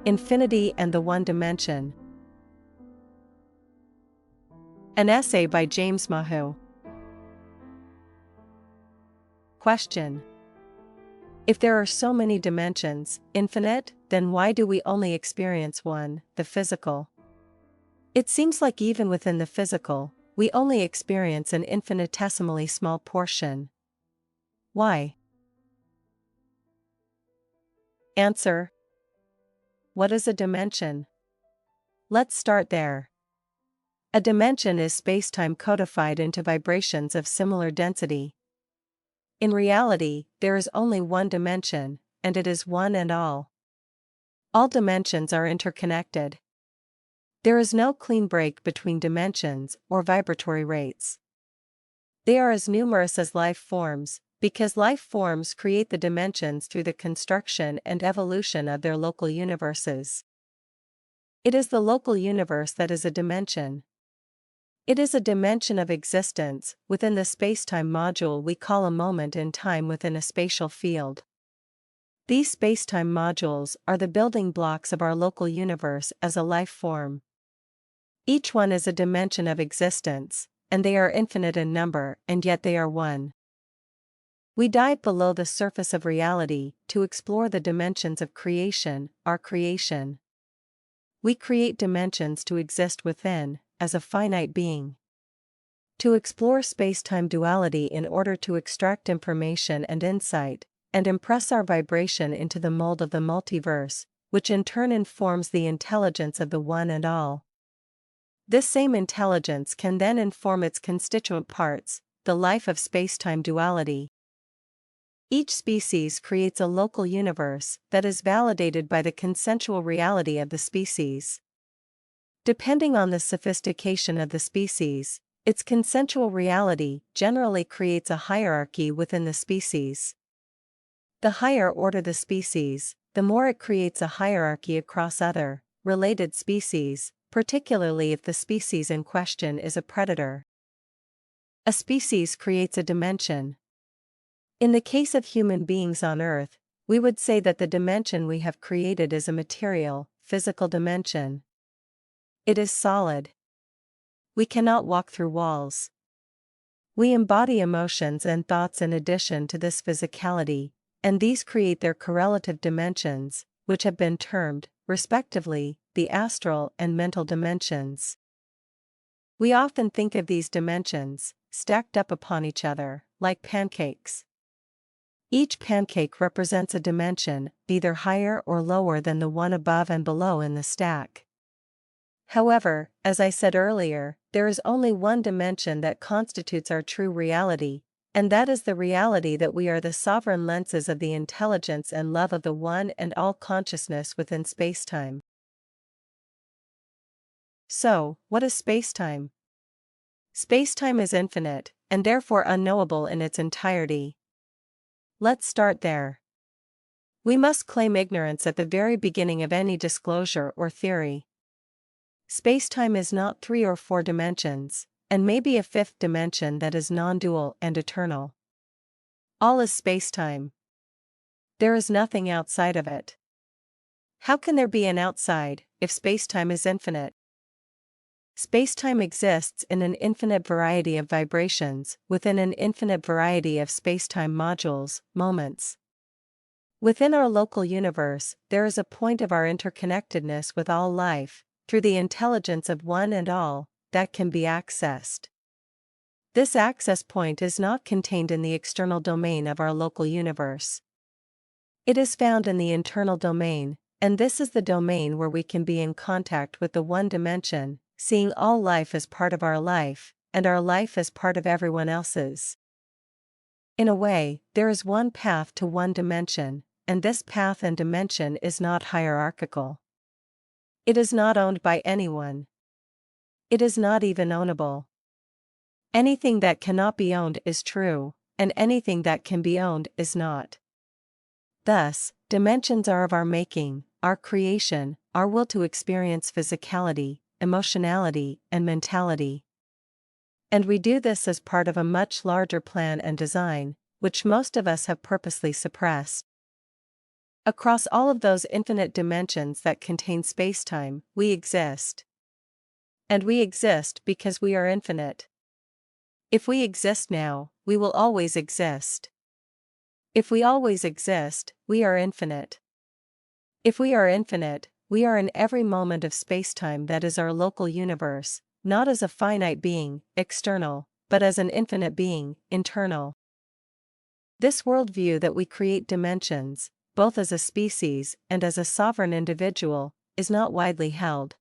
Infinity and the One Dimension. An essay by James Mahu. Question: if there are so many dimensions, infinite, then why do we only experience one, the physical? It seems like even within the physical, we only experience an infinitesimally small portion. Why? Answer: what is a dimension? Let's start there. A dimension is spacetime codified into vibrations of similar density. In reality, there is only one dimension, and it is one and all. All dimensions are interconnected. There is no clean break between dimensions or vibratory rates. They are as numerous as life forms, because life forms create the dimensions through the construction and evolution of their local universes. It is the local universe that is a dimension. It is a dimension of existence within the spacetime module we call a moment in time within a spatial field. These spacetime modules are the building blocks of our local universe as a life form. Each one is a dimension of existence, and they are infinite in number, and yet they are one. We dive below the surface of reality to explore the dimensions of creation, our creation. We create dimensions to exist within, as a finite being. To explore space-time duality in order to extract information and insight, and impress our vibration into the mold of the multiverse, which in turn informs the intelligence of the one and all. This same intelligence can then inform its constituent parts, the life of space-time duality. Each species creates a local universe that is validated by the consensual reality of the species. Depending on the sophistication of the species, its consensual reality generally creates a hierarchy within the species. The higher order the species, the more it creates a hierarchy across other, related species, particularly if the species in question is a predator. A species creates a dimension. In the case of human beings on Earth, we would say that the dimension we have created is a material, physical dimension. It is solid. We cannot walk through walls. We embody emotions and thoughts in addition to this physicality, and these create their correlative dimensions, which have been termed, respectively, the astral and mental dimensions. We often think of these dimensions, stacked up upon each other, like pancakes. Each pancake represents a dimension, either higher or lower than the one above and below in the stack. However, as I said earlier, there is only one dimension that constitutes our true reality, and that is the reality that we are the sovereign lenses of the intelligence and love of the one and all consciousness within spacetime. So, what is spacetime? Spacetime is infinite, and therefore unknowable in its entirety. Let's start there. We must claim ignorance at the very beginning of any disclosure or theory. Spacetime is not 3 or 4 dimensions, and maybe a 5th dimension that is non-dual and eternal. All is spacetime. There is nothing outside of it. How can there be an outside, if spacetime is infinite? Spacetime exists in an infinite variety of vibrations, within an infinite variety of spacetime modules, moments. Within our local universe, there is a point of our interconnectedness with all life, through the intelligence of one and all, that can be accessed. This access point is not contained in the external domain of our local universe. It is found in the internal domain, and this is the domain where we can be in contact with the one dimension, seeing all life as part of our life, and our life as part of everyone else's. In a way, there is one path to one dimension, and this path and dimension is not hierarchical. It is not owned by anyone. It is not even ownable. Anything that cannot be owned is true, and anything that can be owned is not. Thus, dimensions are of our making, our creation, our will to experience physicality, emotionality, and mentality. And we do this as part of a much larger plan and design, which most of us have purposely suppressed. Across all of those infinite dimensions that contain spacetime, we exist. And we exist because we are infinite. If we exist now, we will always exist. If we always exist, we are infinite. If we are infinite, we are in every moment of spacetime that is our local universe, not as a finite being, external, but as an infinite being, internal. This worldview that we create dimensions, both as a species and as a sovereign individual, is not widely held.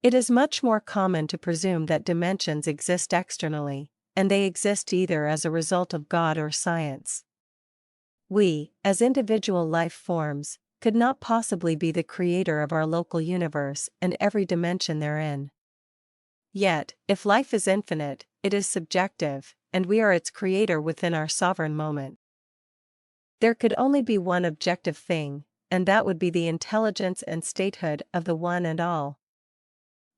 It is much more common to presume that dimensions exist externally, and they exist either as a result of God or science. We, as individual life forms, could not possibly be the creator of our local universe and every dimension therein. Yet, if life is infinite, it is subjective, and we are its creator within our sovereign moment. There could only be one objective thing, and that would be the intelligence and statehood of the one and all.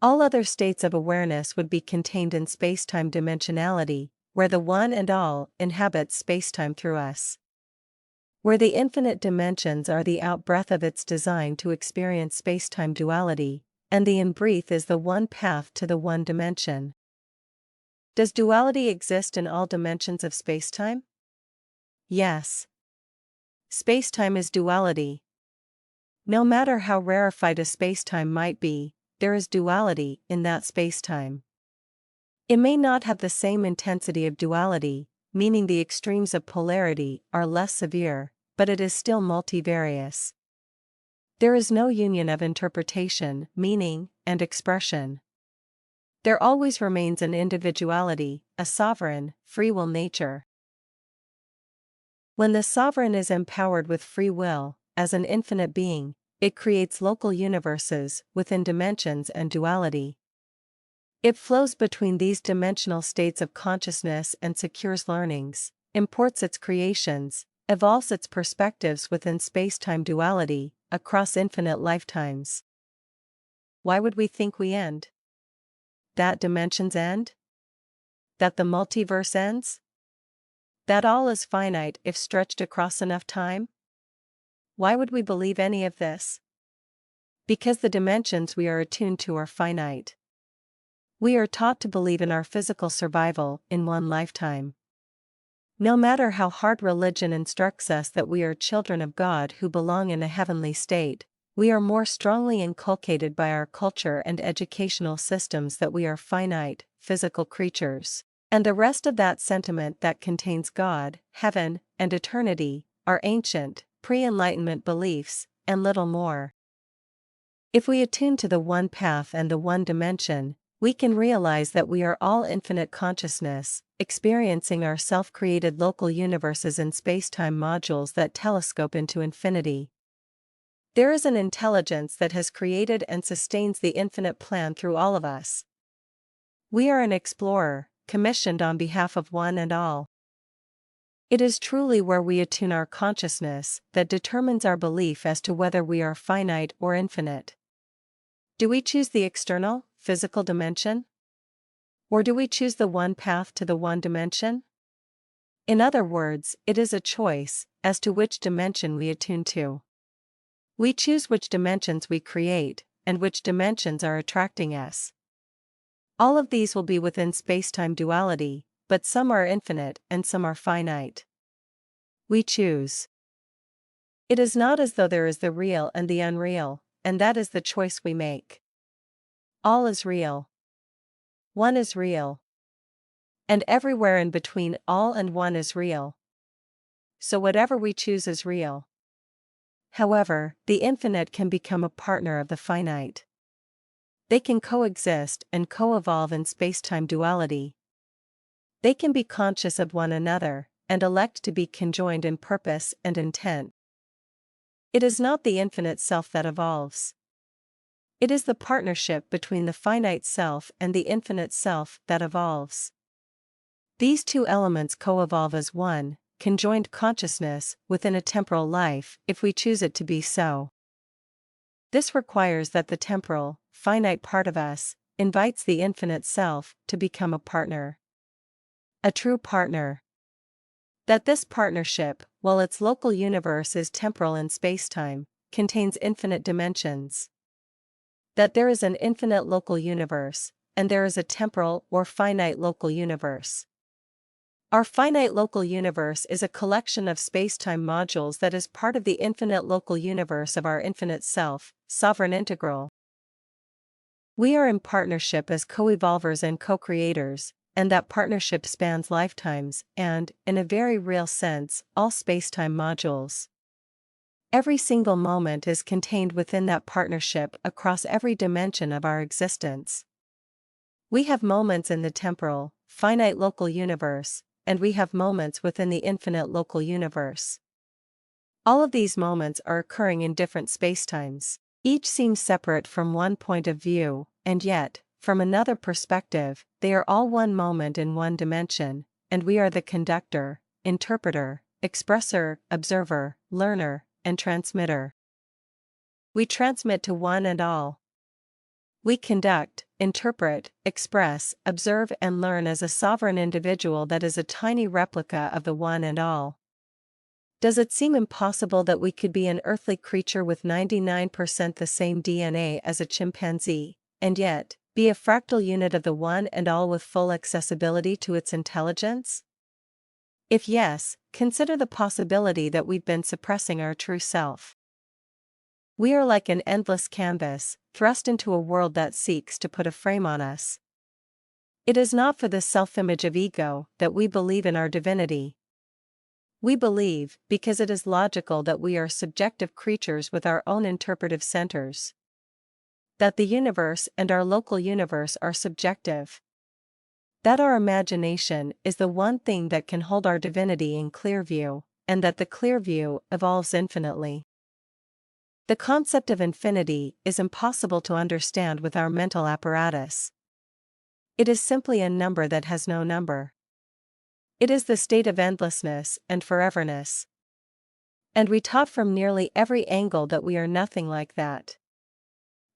All other states of awareness would be contained in spacetime dimensionality, where the one and all inhabits spacetime through us. Where the infinite dimensions are the outbreath of its design to experience spacetime duality, and the in-breath is the one path to the one dimension. Does duality exist in all dimensions of spacetime? Yes. Spacetime is duality. No matter how rarefied a spacetime might be, there is duality in that spacetime. It may not have the same intensity of duality, meaning the extremes of polarity are less severe, but it is still multivarious. There is no union of interpretation, meaning, and expression. There always remains an individuality, a sovereign, free will nature. When the sovereign is empowered with free will, as an infinite being, it creates local universes within dimensions and duality. It flows between these dimensional states of consciousness and secures learnings, imports its creations, evolves its perspectives within space-time duality, across infinite lifetimes. Why would we think we end? That dimensions end? That the multiverse ends? That all is finite if stretched across enough time? Why would we believe any of this? Because the dimensions we are attuned to are finite. We are taught to believe in our physical survival in one lifetime. No matter how hard religion instructs us that we are children of God who belong in a heavenly state, we are more strongly inculcated by our culture and educational systems that we are finite, physical creatures. And the rest of that sentiment that contains God, heaven, and eternity, are ancient, pre-enlightenment beliefs, and little more. If we attune to the one path and the one dimension, we can realize that we are all infinite consciousness, experiencing our self-created local universes in space-time modules that telescope into infinity. There is an intelligence that has created and sustains the infinite plan through all of us. We are an explorer, commissioned on behalf of one and all. It is truly where we attune our consciousness that determines our belief as to whether we are finite or infinite. Do we choose the external, physical dimension? Or do we choose the one path to the one dimension? In other words, it is a choice as to which dimension we attune to. We choose which dimensions we create, and which dimensions are attracting us. All of these will be within space-time duality, but some are infinite and some are finite. We choose. It is not as though there is the real and the unreal, and that is the choice we make. All is real. One is real. And everywhere in between all and one is real. So whatever we choose is real. However, the infinite can become a partner of the finite. They can coexist and co-evolve in space-time duality. They can be conscious of one another, and elect to be conjoined in purpose and intent. It is not the infinite self that evolves. It is the partnership between the finite self and the infinite self that evolves. These two elements co-evolve as one, conjoined consciousness within a temporal life, if we choose it to be so. This requires that the temporal, finite part of us invites the infinite self to become a partner. A true partner. That this partnership, while its local universe is temporal in spacetime, contains infinite dimensions. That there is an infinite local universe, and there is a temporal or finite local universe. Our finite local universe is a collection of spacetime modules that is part of the infinite local universe of our infinite self, sovereign integral. We are in partnership as co-evolvers and co-creators, and that partnership spans lifetimes and, in a very real sense, all spacetime modules. Every single moment is contained within that partnership across every dimension of our existence. We have moments in the temporal, finite local universe, and we have moments within the infinite local universe. All of these moments are occurring in different spacetimes. Each seems separate from one point of view, and yet, from another perspective, they are all one moment in one dimension, and we are the conductor, interpreter, expressor, observer, learner, and transmitter. We transmit to one and all. We conduct, interpret, express, observe and learn as a sovereign individual that is a tiny replica of the one and all. Does it seem impossible that we could be an earthly creature with 99% the same DNA as a chimpanzee, and yet, be a fractal unit of the one and all with full accessibility to its intelligence? If yes, consider the possibility that we've been suppressing our true self. We are like an endless canvas, thrust into a world that seeks to put a frame on us. It is not for the self-image of ego that we believe in our divinity. We believe, because it is logical that we are subjective creatures with our own interpretive centers. That the universe and our local universe are subjective. That our imagination is the one thing that can hold our divinity in clear view, and that the clear view evolves infinitely. The concept of infinity is impossible to understand with our mental apparatus. It is simply a number that has no number. It is the state of endlessness and foreverness. And we taught from nearly every angle that we are nothing like that.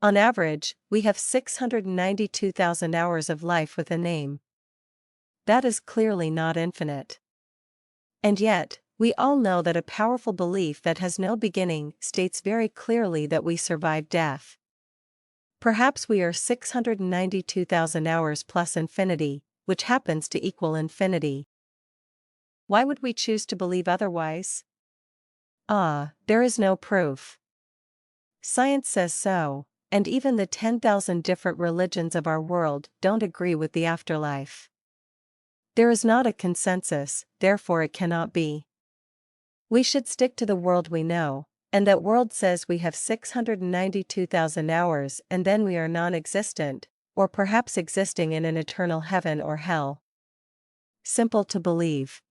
On average, we have 692,000 hours of life with a name. That is clearly not infinite. And yet, we all know that a powerful belief that has no beginning states very clearly that we survive death. Perhaps we are 692,000 hours plus infinity, which happens to equal infinity. Why would we choose to believe otherwise? There is no proof. Science says so, and even the 10,000 different religions of our world don't agree with the afterlife. There is not a consensus, therefore it cannot be. We should stick to the world we know, and that world says we have 692,000 hours and then we are non-existent, or perhaps existing in an eternal heaven or hell. Simple to believe.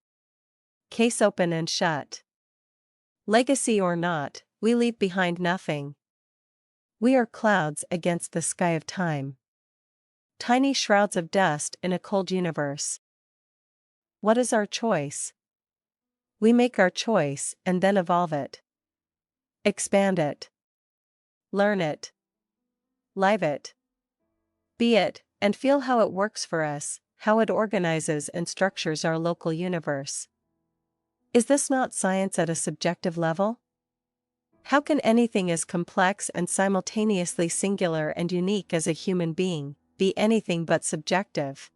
Case open and shut. Legacy or not, we leave behind nothing. We are clouds against the sky of time. Tiny shrouds of dust in a cold universe. What is our choice? We make our choice and then evolve it. Expand it. Learn it. Live it. Be it, and feel how it works for us, how it organizes and structures our local universe. Is this not science at a subjective level? How can anything as complex and simultaneously singular and unique as a human being be anything but subjective?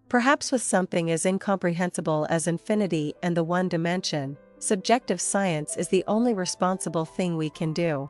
Perhaps with something as incomprehensible as infinity and the one dimension, subjective science is the only responsible thing we can do.